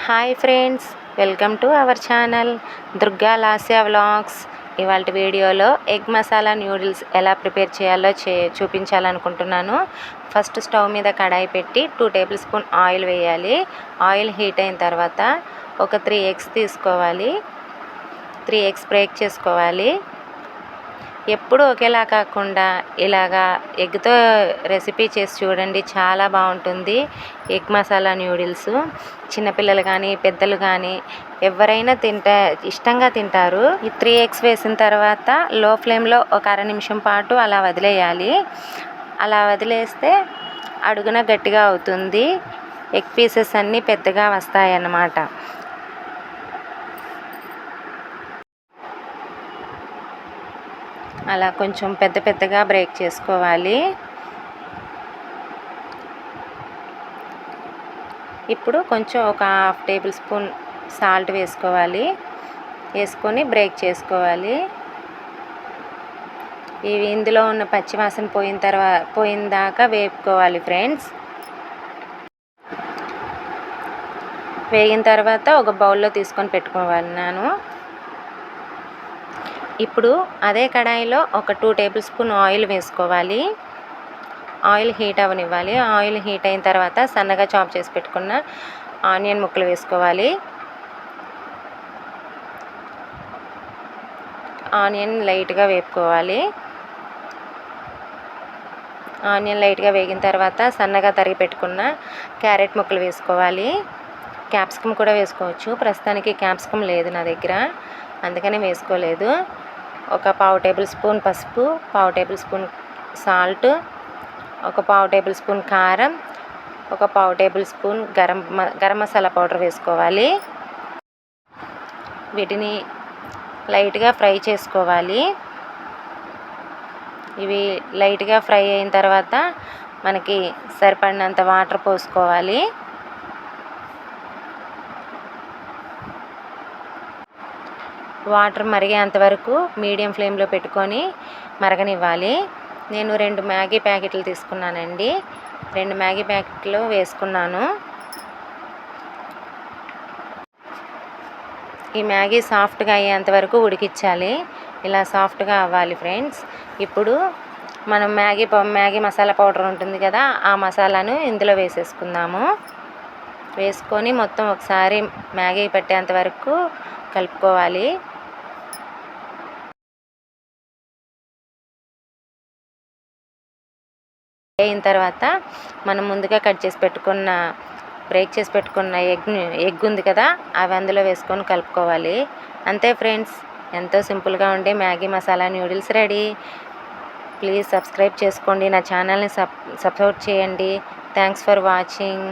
Hi friends, welcome to our channel Durga Lasya vlogs. ఇవాళ వీడియోలో egg masala noodles ఎలా ప్రిపేర్ చేయాలో చూపించాలనుకుంటున్నాను. ఫస్ట్ స్టవ్ మీద కడాయి పెట్టి 2 టేబుల్ స్పూన్ ఆయిల్ వేయాలి. ఆయిల్ హీట్ అయిన తర్వాత ఒక 3 ఎగ్స్ తీసుకోవాలి. 3 ఎగ్స్ బ్రేక్ చేసుకోవాలి. ఎప్పుడు ఒకేలా కాకుండా ఇలాగా ఎగ్తో రెసిపీ చేసి చూడండి, చాలా బాగుంటుంది. ఎగ్ మసాలా న్యూడిల్స్ చిన్నపిల్లలు కానీ పెద్దలు కానీ ఎవరైనా ఇష్టంగా తింటారు. ఈ 3 ఎగ్స్ వేసిన తర్వాత లో ఫ్లేమ్లో ఒక అర నిమిషం పాటు అలా వదిలేయాలి. అలా వదిలేస్తే అడుగున గట్టిగా అవుతుంది. ఎగ్ పీసెస్ అన్నీ పెద్దగా వస్తాయి అన్నమాట. అలా కొంచెం పెద్దగా బ్రేక్ చేసుకోవాలి. ఇప్పుడు కొంచెం ఒక ½ టేబుల్ స్పూన్ సాల్ట్ వేసుకోవాలి. వేసుకొని బ్రేక్ చేసుకోవాలి. ఇవి ఇందులో ఉన్న పచ్చివాసన పోయిన దాకా వేపుకోవాలి ఫ్రెండ్స్. వేగిన తర్వాత ఒక బౌల్లో తీసుకొని పెట్టుకోవాలను. ఇప్పుడు అదే కడాయిలో ఒక 2 టేబుల్ స్పూన్ ఆయిల్ వేసుకోవాలి. ఆయిల్ హీట్ అవ్వనివ్వాలి. ఆయిల్ హీట్ అయిన తర్వాత సన్నగా చాప్ చేసి పెట్టుకున్న ఆనియన్ ముక్కలు వేసుకోవాలి. ఆనియన్ లైట్గా వేపుకోవాలి. ఆనియన్ లైట్గా వేగిన తర్వాత సన్నగా తరిగి పెట్టుకున్న క్యారెట్ ముక్కలు వేసుకోవాలి. క్యాప్సికమ్ కూడా వేసుకోవచ్చు. ప్రస్తుతానికి క్యాప్సికమ్ లేదు నా దగ్గర, అందుకని వేసుకోలేదు. ఒక ½ టేబుల్ స్పూన్ పసుపు, ½ టేబుల్ స్పూన్ సాల్ట్, ఒక ½ టేబుల్ స్పూన్ కారం, ఒక ½ table spoon garam masala powder వేసుకోవాలి. వీటిని లైట్గా ఫ్రై చేసుకోవాలి. ఇవి లైట్గా ఫ్రై అయిన తర్వాత మనకి సరిపడినంత వాటర్ పోసుకోవాలి. వాటర్ మరిగేంత వరకు మీడియం ఫ్లేమ్లో పెట్టుకొని మరగనివ్వాలి. నేను 2 మ్యాగీ ప్యాకెట్లు తీసుకున్నానండి. 2 మ్యాగీ ప్యాకెట్లు వేసుకున్నాను. ఈ మ్యాగీ సాఫ్ట్గా అయ్యేంత వరకు ఉడికించాలి. ఇలా సాఫ్ట్గా అవ్వాలి ఫ్రెండ్స్. ఇప్పుడు మనం మ్యాగీ మసాలా పౌడర్ ఉంటుంది కదా, ఆ మసాలాను ఇందులో వేసేసుకుందాము. వేసుకొని మొత్తం ఒకసారి మ్యాగీ పట్టేంత వరకు కలుపుకోవాలి. అయిన తర్వాత మనం ముందుగా బ్రేక్ చేసి పెట్టుకున్న ఎగ్ ఉంది కదా, అవి అందులో వేసుకొని కలుపుకోవాలి. అంతే ఫ్రెండ్స్, ఎంతో సింపుల్గా ఉండే Maggi masala noodles ready. Please subscribe చేసుకోండి, నా ఛానల్ని సపోర్ట్ చేయండి. Thanks for watching.